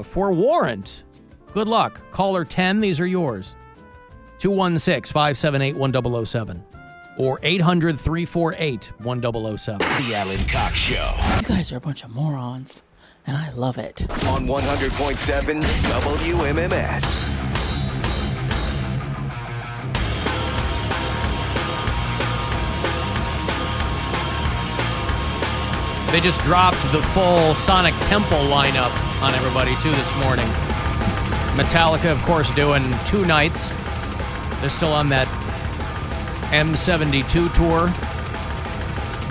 for Warrant. Good luck. Caller 10, these are yours. 216-578-1007 or 800-348-1007. The Alan Cox Show. You guys are a bunch of morons, and I love it. On 100.7 WMMS. They just dropped the full Sonic Temple lineup on everybody, too, this morning. Metallica, of course, doing 2 nights. They're still on that M72 tour.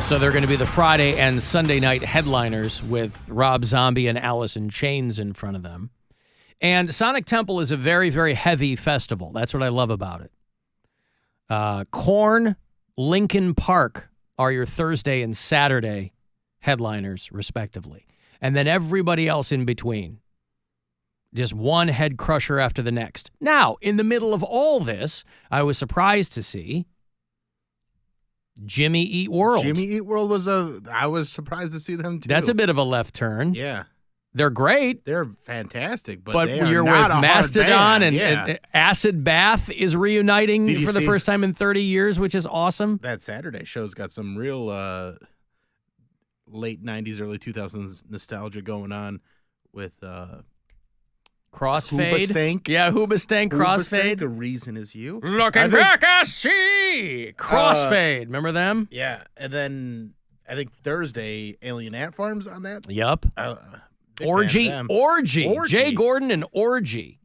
So they're going to be the Friday and Sunday night headliners with Rob Zombie and Alice in Chains in front of them. And Sonic Temple is a very, very heavy festival. That's what I love about it. Korn, Linkin Park are your Thursday and Saturday headliners, respectively. And then everybody else in between. Just one head crusher after the next. Now, in the middle of all this, I was surprised to see Jimmy Eat World. Jimmy Eat World I was surprised to see them too. That's a bit of a left turn. Yeah. They're great. They're fantastic, but they are you're not with a Mastodon hard band. and Acid Bath is reuniting for the first time in 30 years, which is awesome. That Saturday show's got some real late 90s, early 2000s nostalgia going on with Crossfade. Hoobastank. Yeah, Hoobastank, Crossfade. The Reason Is You. Looking back, I see. Crossfade. Remember them? Yeah, and then I think Thursday, Alien Ant Farm's on that. Yup. Orgy. Jay Gordon and Orgy.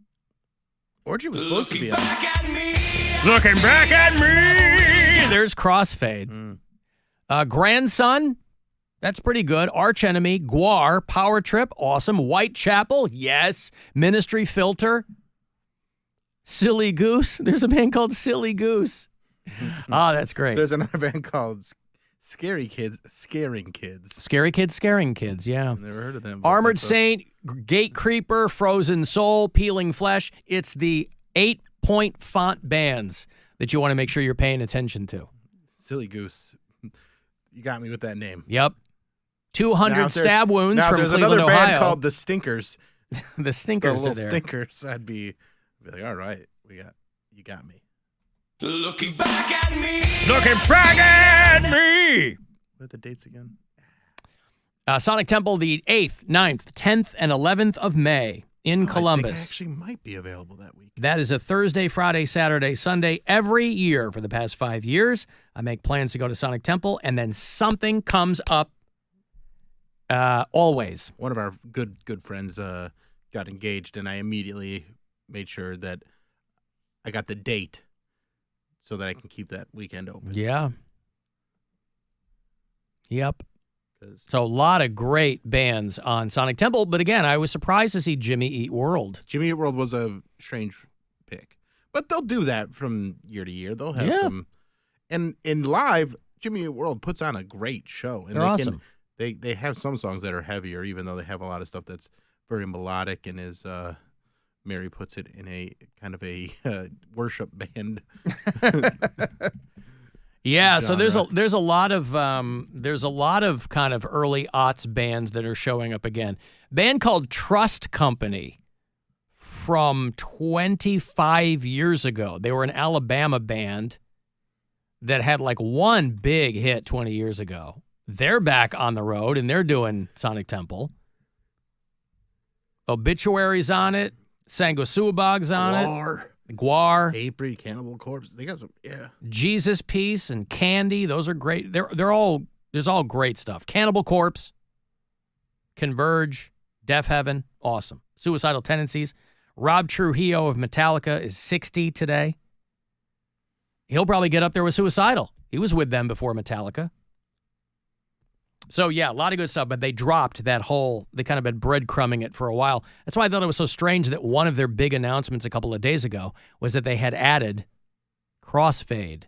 Orgy was supposed to be on. Looking back at me. There's Crossfade. Grandson. That's pretty good. Arch Enemy, Guar, Power Trip, awesome. Whitechapel, yes. Ministry Filter. Silly Goose. There's a band called Silly Goose. That's great. There's another band called Scary Kids, Scaring Kids. Scary Kids, Scaring Kids, yeah. I've never heard of them. Armored Saint, Gate Creeper, Frozen Soul, Peeling Flesh. It's the 8-point font bands that you want to make sure you're paying attention to. Silly Goose. You got me with that name. Yep. 200 stab wounds from Cleveland, another Ohio. band called The Stinkers. The Stinkers the are there. Stinkers. I'd be like, all right, you got me. Looking back at me. Looking back at me. What are the dates again? Sonic Temple, the 8th, 9th, 10th, and 11th of May in Columbus. I think I actually might be available that week. That is a Thursday, Friday, Saturday, Sunday, every year for the past 5 years. I make plans to go to Sonic Temple, and then something comes up always. One of our good friends got engaged, and I immediately made sure that I got the date so that I can keep that weekend open. Yeah. Yep. So a lot of great bands on Sonic Temple, but again, I was surprised to see Jimmy Eat World. Jimmy Eat World was a strange pick, but they'll do that from year to year. They'll have some, and in live, Jimmy Eat World puts on a great show, and they're awesome. They have some songs that are heavier, even though they have a lot of stuff that's very melodic and is, Mary puts it, in a kind of a worship band. Yeah, so there's a lot of kind of early aughts bands that are showing up again. Band called Trust Company from 25 years ago. They were an Alabama band that had like one big hit 20 years ago. They're back on the road, and they're doing Sonic Temple. Obituary's on it. Sanguisuabog's on it. Guar. Hatebreed, Cannibal Corpse. They got some, yeah. Jesus Piece and Candy. Those are great. There's all great stuff. Cannibal Corpse. Converge. Deaf Heaven. Awesome. Suicidal Tendencies. Rob Trujillo of Metallica is 60 today. He'll probably get up there with Suicidal. He was with them before Metallica. So, yeah, a lot of good stuff, but they dropped that they kind of been breadcrumbing it for a while. That's why I thought it was so strange that one of their big announcements a couple of days ago was that they had added Crossfade.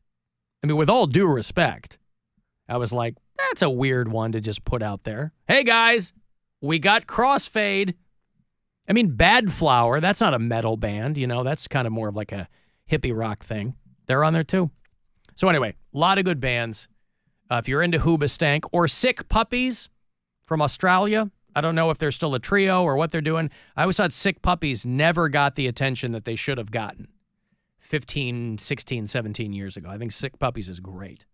I mean, with all due respect, I was like, that's a weird one to just put out there. Hey, guys, we got Crossfade. I mean, Bad Flower, that's not a metal band, that's kind of more of like a hippie rock thing. They're on there too. So anyway, a lot of good bands. If you're into Hoobastank or Sick Puppies from Australia, I don't know if they're still a trio or what they're doing. I always thought Sick Puppies never got the attention that they should have gotten 15, 16, 17 years ago. I think Sick Puppies is great.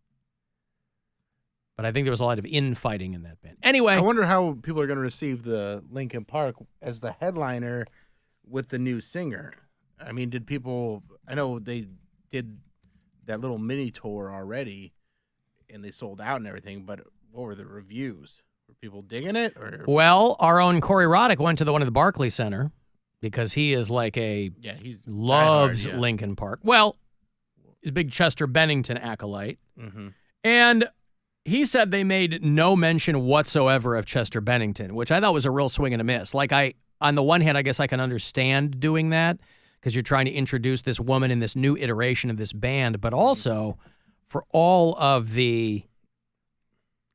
But I think there was a lot of infighting in that band. Anyway. I wonder how people are going to receive the Linkin Park as the headliner with the new singer. I mean, did people, I know they did that little mini tour already and they sold out and everything, but what were the reviews? Were people digging it? Or? Well, our own Corey Roddick went to the one at the Barclays Center because he is like he's loves diehard, yeah. Linkin Park. Well, he's a big Chester Bennington acolyte. Mm-hmm. And he said they made no mention whatsoever of Chester Bennington, which I thought was a real swing and a miss. Like, on the one hand, I guess I can understand doing that because you're trying to introduce this woman in this new iteration of this band, but also for all of the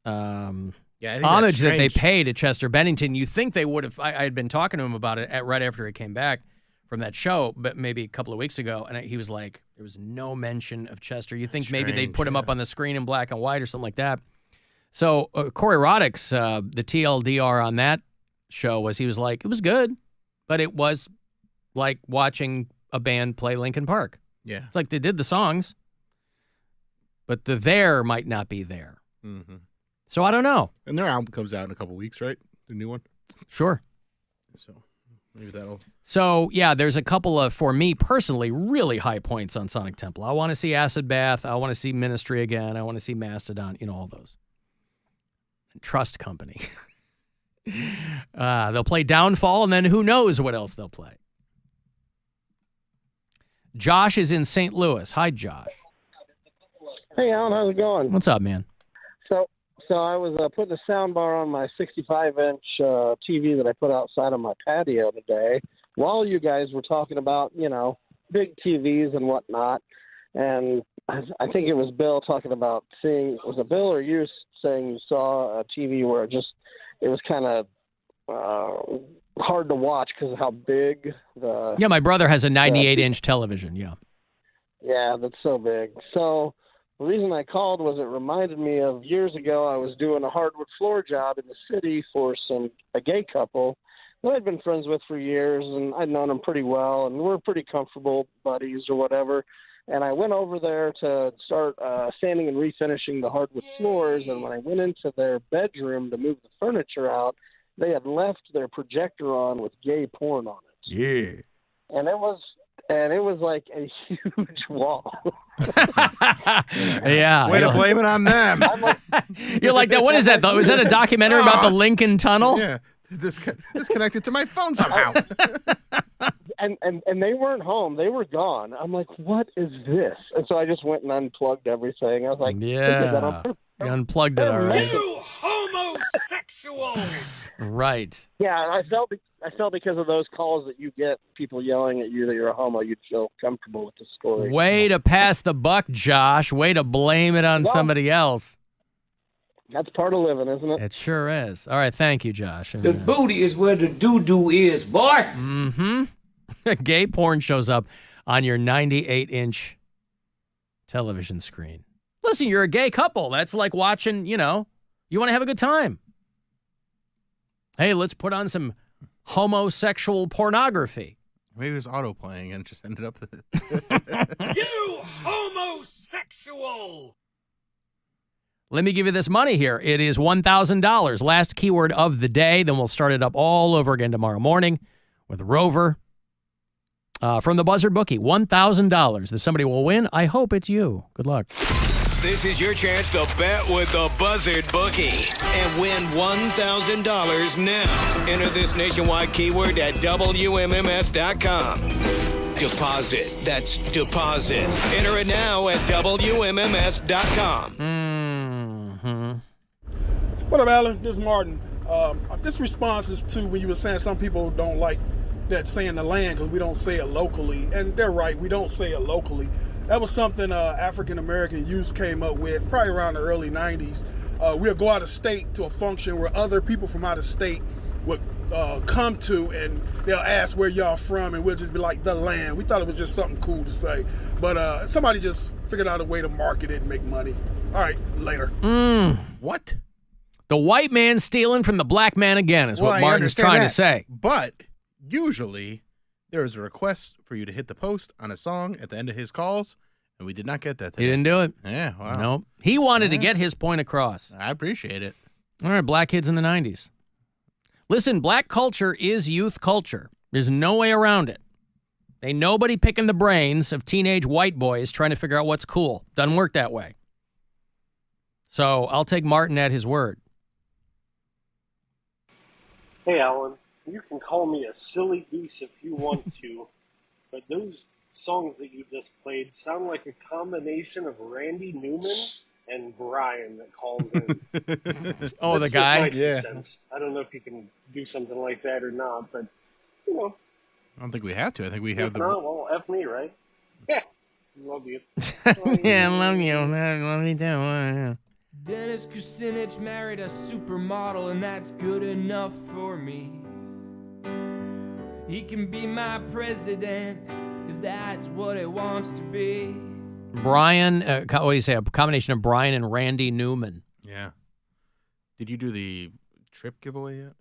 homage that they pay to Chester Bennington, you think they would have. I had been talking to him about it right after he came back from that show, but maybe a couple of weeks ago, and he was like, there was no mention of Chester. You think maybe they'd put him up on the screen in black and white or something like that. So Corey Roddick's, the TLDR on that show was, he was like, it was good, but it was like watching a band play Linkin Park. Yeah. It's like they did the songs, but the there might not be there. Mm-hmm. So I don't know. And their album comes out in a couple weeks, right? The new one? Sure. So maybe that'll... So, yeah, there's a couple of, for me personally, really high points on Sonic Temple. I want to see Acid Bath. I want to see Ministry again. I want to see Mastodon, all those. And Trust Company. They'll play Downfall, and then who knows what else they'll play. Josh is in St. Louis. Hi, Josh. Hey, Alan, how's it going? What's up, man? So I was putting a sound bar on my 65-inch TV that I put outside on my patio today while you guys were talking about, big TVs and whatnot. And I think it was Bill talking about was it Bill or you saying you saw a TV where it was kind of hard to watch because of how big the... Yeah, my brother has a 98-inch television, yeah. Yeah, that's so big. So... the reason I called was it reminded me of years ago I was doing a hardwood floor job in the city for a gay couple that I'd been friends with for years, and I'd known them pretty well, and we're pretty comfortable buddies or whatever. And I went over there to start sanding and refinishing the hardwood floors, and when I went into their bedroom to move the furniture out, they had left their projector on with gay porn on it. Yeah. And it was like a huge wall. Yeah. Way to blame it on them. You're like that. What is that, though? Is that a documentary about the Lincoln Tunnel? Yeah. Disconnected to my phone somehow. and they weren't home. They were gone. I'm like, what is this? And so I just went and unplugged everything. I was like, yeah. You unplugged it already. You homosexual! Right. Yeah, I felt because of those calls that you get, people yelling at you that you're a homo, you'd feel comfortable with the story. Way to pass the buck, Josh. Way to blame it on somebody else. That's part of living, isn't it? It sure is. All right, thank you, Josh. The booty is where the doo-doo is, boy. Mm-hmm. Gay porn shows up on your 98-inch television screen. Listen, you're a gay couple. That's like watching, you want to have a good time. Hey, let's put on some homosexual pornography. Maybe it was auto-playing and just ended up... You homosexual! Let me give you this money here. It is $1,000. Last keyword of the day. Then we'll start it up all over again tomorrow morning with Rover. From the Buzzard Bookie, $1,000 that somebody will win. I hope it's you. Good luck. This is your chance to bet with the Buzzard Bookie and win $1,000 now. Enter this nationwide keyword at WMMS.com. Deposit. That's deposit. Enter it now at WMMS.com. Mm-hmm. What up, Alan? This is Martin. This response is to when you were saying some people don't like that saying the land because we don't say it locally. And they're right, we don't say it locally. That was something African-American youth came up with probably around the early 90s. We'll go out of state to a function where other people from out of state would come to, and they'll ask where y'all from, and we'll just be like, the land. We thought it was just something cool to say. But somebody just figured out a way to market it and make money. All right, later. What? The white man stealing from the black man again is what Martin's trying to say. But usually there is a request for you to hit the post on a song at the end of his calls, and we did not get that today. He didn't do it? Yeah, wow. Nope. He wanted to get his point across. I appreciate it. All right, black kids in the 90s. Listen, black culture is youth culture. There's no way around it. Ain't nobody picking the brains of teenage white boys trying to figure out what's cool. Doesn't work that way. So I'll take Martin at his word. Hey, Alan, you can call me a silly goose if you want to, but those songs that you just played sound like a combination of Randy Newman and Brian that calls in. Oh, the guy? Yeah. Sense. I don't know if you can do something like that or not, but, you know. I don't think we have to. I think we have If not, well, F me, right? Yeah. Love you. Yeah, I love you. I love you too. Dennis Kucinich married a supermodel, and that's good enough for me. He can be my president if that's what he wants to be. Brian, what do you say? A combination of Brian and Randy Newman. Yeah. Did you do the trip giveaway yet?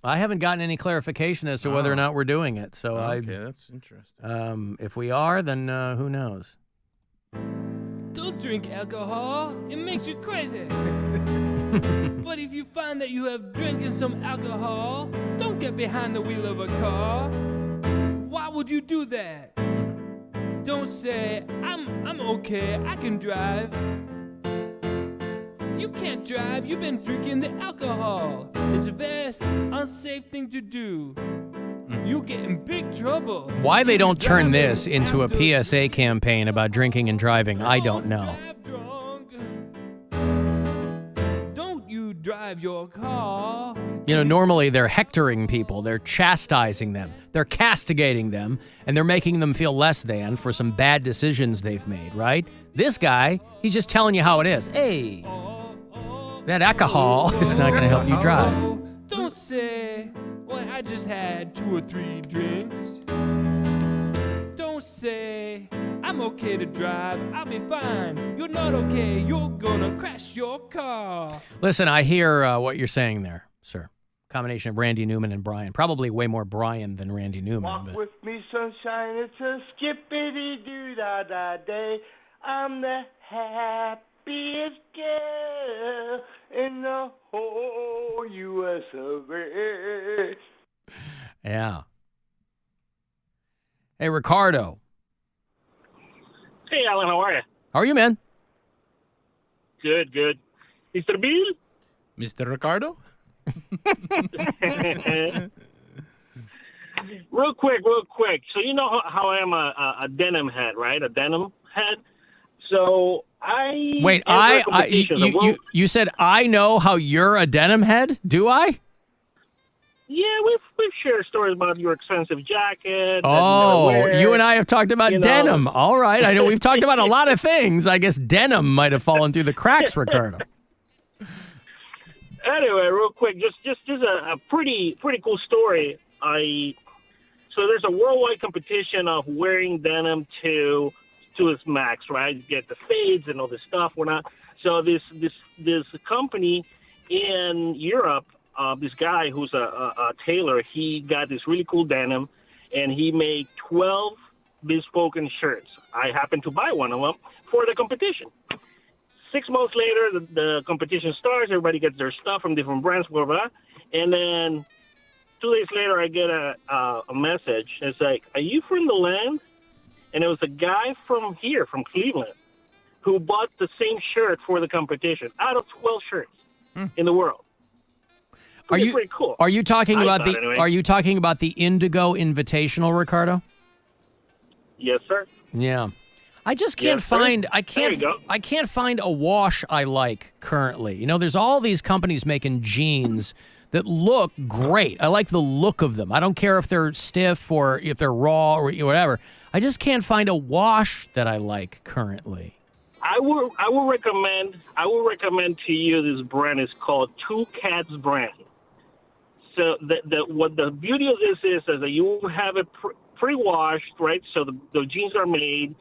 I haven't gotten any clarification as to whether or not we're doing it. So okay, that's interesting. If we are, then who knows? Don't drink alcohol. It makes you crazy. But if you find that you have drinking some alcohol, don't get behind the wheel of a car. Why would you do that? Don't say, I'm okay, I can drive. You can't drive, you've been drinking the alcohol. It's a very unsafe thing to do. You get in big trouble. Why they don't turn this into a PSA campaign about drinking and driving, I don't know. Don't you drive your car. You know, normally they're hectoring people, they're chastising them, they're castigating them, and they're making them feel less than for some bad decisions they've made, right? This guy, he's just telling you how it is. Hey, that alcohol is not going to help you drive. Don't say, well, I just had 2 or 3 drinks. Don't say, I'm okay to drive, I'll be fine. You're not okay, you're gonna crash your car. Listen, I hear what you're saying there, sir. Combination of Randy Newman and Brian. Probably way more Brian than Randy Newman. Walk But with me, sunshine, it's a skippity-doo-da-da day. I'm the happiest girl in the whole U.S. of A. yeah. Hey, Ricardo. Hey, Alan, how are you? How are you, man? Good, good. Mr. Bill? Mr. Ricardo? Real quick. So you know how I am a denim head, right? A denim head. So I... Wait, you said I know how you're a denim head? Do I? Yeah, we've shared stories about your expensive jacket. Oh, you and I have talked about denim. All right. I know we've talked about a lot of things. I guess denim might have fallen through the cracks, Ricardo. Anyway, real quick, just a pretty cool story. So there's a worldwide competition of wearing denim to its max, right? You get the fades and all this stuff. So this company in Europe, this guy who's a tailor, he got this really cool denim, and he made 12 bespoken shirts. I happened to buy one of them for the competition. 6 months later, the competition starts. Everybody gets their stuff from different brands, blah, blah, blah. And then 2 days later, I get a message. It's like, are you from the land? And it was a guy from here, from Cleveland, who bought the same shirt for the competition out of 12 shirts in the world. Pretty cool. Are you talking about the Indigo Invitational, Ricardo? Yes, sir. Yeah. I just can't find I can't find a wash I like currently. You know, there's all these companies making jeans that look great. I like the look of them. I don't care if they're stiff or if they're raw or whatever. I just can't find a wash that I like currently. I will recommend to you this brand is called Two Cats brand. So what the beauty of this is that you have it pre-washed, right? So the jeans are made,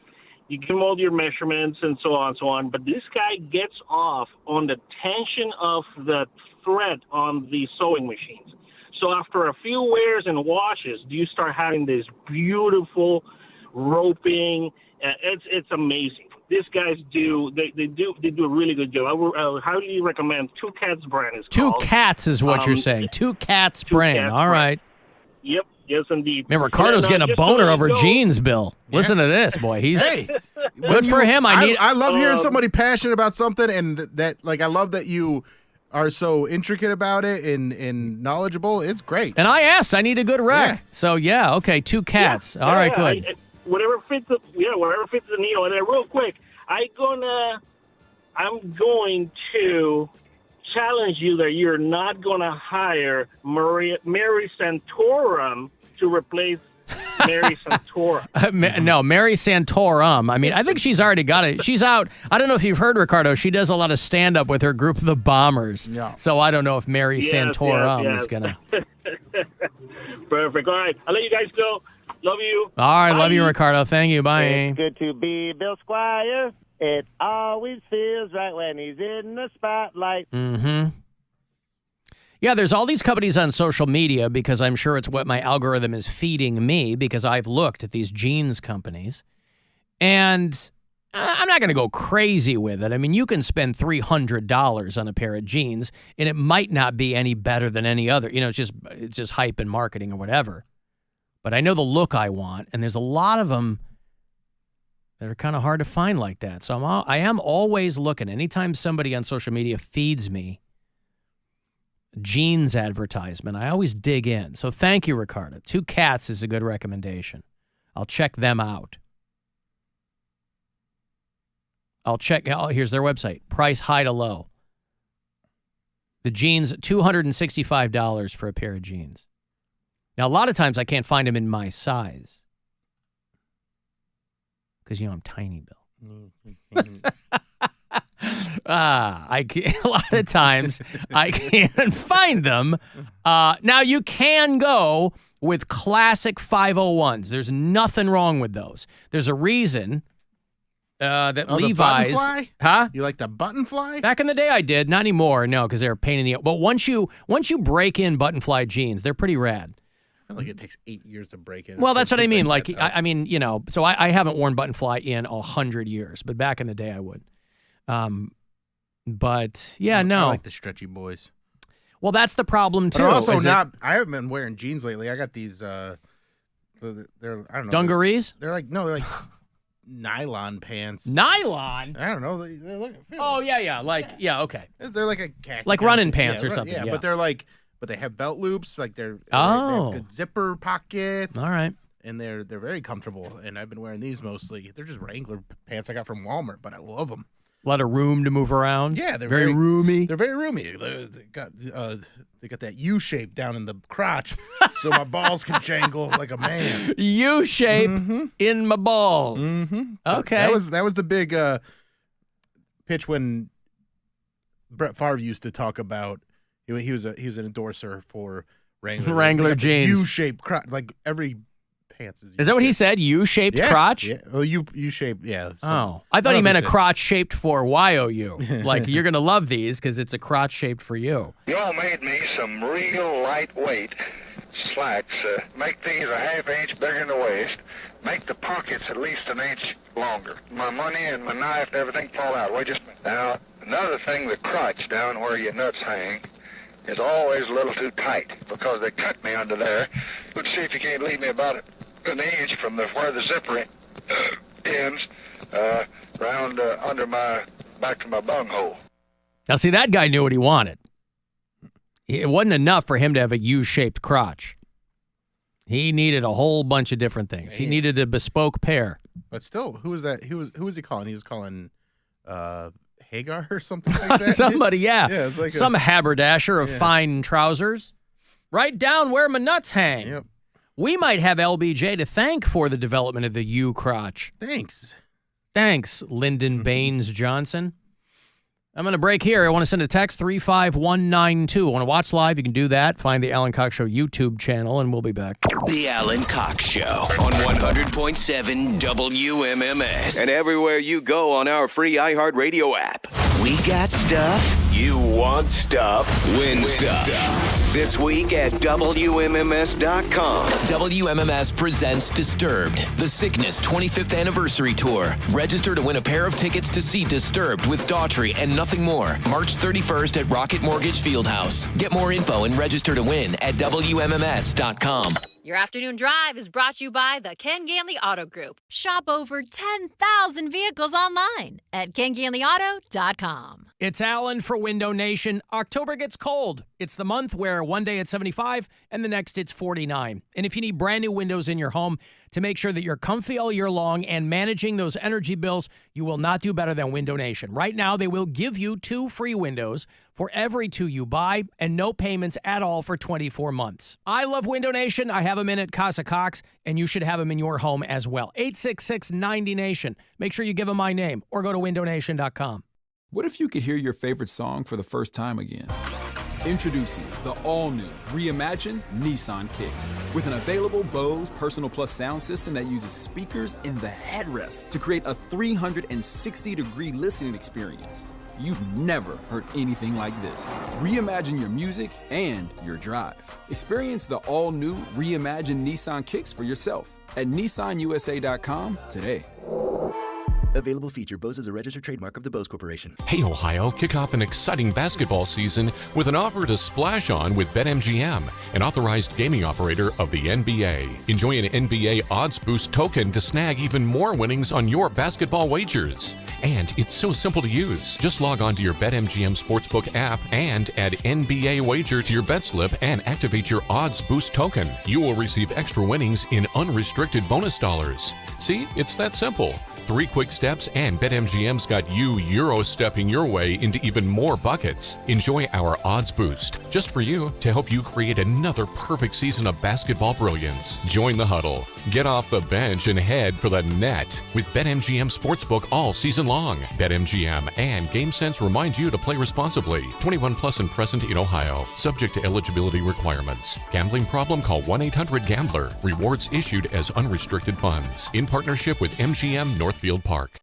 You give him all your measurements and so on and so on. But this guy gets off on the tension of the thread on the sewing machines. So after a few wears and washes, you start having this beautiful roping. It's amazing. These guys do a really good job. I would highly recommend Two Cats brand. Is Two called. Cats is what you're saying. Two Cats brand. Cats All right. Yep. Yes, indeed. Man, Ricardo's getting a boner over jeans, Bill. Listen to this, boy. He's good for him. I love hearing somebody passionate about something, and that like I love that you are so intricate about it and knowledgeable. It's great. And I asked, I need a good rec. Yeah. So yeah, okay, Two Cats. All right, good. Whatever fits the needle. And then real quick, I'm going to challenge you that you're not going to hire Mary Santora to replace Mary Santora. No, Mary Santorum. I mean, I think she's already got it. She's out. I don't know if you've heard, Ricardo. She does a lot of stand-up with her group, the Bombers. Yeah. So I don't know if Mary Santorum is going to. Perfect. All right. I'll let you guys go. Love you. All right. Bye. Love you, Ricardo. Thank you. Bye. It's good to be Bill Squire. It always feels right when he's in the spotlight. Mm-hmm. Yeah, there's all these companies on social media because I'm sure it's what my algorithm is feeding me because I've looked at these jeans companies. And I'm not going to go crazy with it. I mean, you can spend $300 on a pair of jeans, and it might not be any better than any other. You know, it's just hype and marketing or whatever. But I know the look I want, and there's a lot of them that are kind of hard to find like that. So I am always looking. Anytime somebody on social media feeds me jeans advertisement, I always dig in. So thank you, Ricardo. Two Cats is a good recommendation. I'll check them out. Here's their website. Price high to low. The jeans, $265 for a pair of jeans. Now, a lot of times I can't find them in my size. Because, you know, I'm tiny, Bill. A lot of times I can't find them. Now, you can go with classic 501s. There's nothing wrong with those. There's a reason that Levi's... The button fly? Huh? You like the button fly? Back in the day, I did. Not anymore, no, because they're a pain in the... But once you break in button fly jeans, they're pretty rad. I feel like it takes 8 years to break in. Well, that's what I mean. I mean, you know, so I haven't worn button fly in 100 years, but back in the day I would. But yeah, no. I like the stretchy boys. Well, that's the problem too. But also I haven't been wearing jeans lately. I got these they're I don't know. Dungarees? They're like nylon pants. Nylon? I don't know. They're like okay. They're like a khaki. Like running pants or something. Yeah, but they have belt loops, like they have good zipper pockets. All right. And they're very comfortable, and I've been wearing these mostly. They're just Wrangler pants I got from Walmart, but I love them. A lot of room to move around. Yeah, they're very roomy. They're very roomy. They got that U shape down in the crotch, so my balls can jangle like a man. U shape in my balls. Mm-hmm. Okay, that was the big pitch when Brett Favre used to talk about. He was an endorser for Wrangler jeans. U-shaped crotch, like every pants is that what he said? U-shaped crotch? Yeah. Well, U-shaped, yeah. So, I thought he meant a crotch shaped for YOU. Like, you're going to love these because it's a crotch shaped for you. Y'all made me some real lightweight slacks. Make these a half-inch bigger in the waist. Make the pockets at least an inch longer. My money and my knife and everything fall out. Wait just a minute. Now, another thing, the crotch down where your nuts hang is always a little too tight because they cut me under there. Let's see if you can't leave me about an inch from where the zipper ends round under my back to my bunghole. Now, see, that guy knew what he wanted. It wasn't enough for him to have a U-shaped crotch. He needed a whole bunch of different things. He needed a bespoke pair. But still, who was that? Who was he calling? He was calling Hagar or something like that? Somebody, yeah. Yeah, it's like some haberdasher of fine trousers. Right down where my nuts hang. Yep. We might have LBJ to thank for the development of the U crotch. Thanks, Lyndon Baines Johnson. I'm going to break here. I want to send a text 35192. Want to watch live? You can do that. Find the Alan Cox Show YouTube channel, and we'll be back. The Alan Cox Show on 100.7 WMMS and everywhere you go on our free iHeartRadio app. We got stuff. You want stuff. Win stuff. This week at WMMS.com. WMMS presents Disturbed, the Sickness 25th Anniversary Tour. Register to win a pair of tickets to see Disturbed with Daughtry and Nothing More, March 31st at Rocket Mortgage Fieldhouse. Get more info and register to win at WMMS.com. Your afternoon drive is brought to you by the Ken Ganley Auto Group. Shop over 10,000 vehicles online at KenGanleyAuto.com. It's Alan for Window Nation. October gets cold. It's the month where one day it's 75 and the next it's 49. And if you need brand new windows in your home to make sure that you're comfy all year long and managing those energy bills, you will not do better than Window Nation. Right now, they will give you 2 free windows for every 2 you buy and no payments at all for 24 months. I love Window Nation. I have them in at Casa Cox, and you should have them in your home as well. 866-90-NATION. Make sure you give them my name or go to windownation.com. What if you could hear your favorite song for the first time again? Introducing the all-new, reimagined Nissan Kicks. With an available Bose Personal Plus sound system that uses speakers in the headrest to create a 360-degree listening experience. You've never heard anything like this. Reimagine your music and your drive. Experience the all-new, reimagined Nissan Kicks for yourself at nissanusa.com today. Available feature. Bose is a registered trademark of the Bose Corporation. Hey, Ohio, kick off an exciting basketball season with an offer to splash on with BetMGM, an authorized gaming operator of the NBA. Enjoy an NBA Odds Boost token to snag even more winnings on your basketball wagers. And it's so simple to use. Just log on to your BetMGM Sportsbook app and add NBA wager to your bet slip and activate your Odds Boost token. You will receive extra winnings in unrestricted bonus dollars. See, it's that simple. 3 quick steps and BetMGM's got you Euro-stepping your way into even more buckets. Enjoy our Odds Boost, just for you, to help you create another perfect season of basketball brilliance. Join the huddle. Get off the bench and head for the net with BetMGM Sportsbook all season long. BetMGM and GameSense remind you to play responsibly. 21 plus and present in Ohio. Subject to eligibility requirements. Gambling problem? Call 1-800-GAMBLER. Rewards issued as unrestricted funds. In partnership with MGM Northfield Park.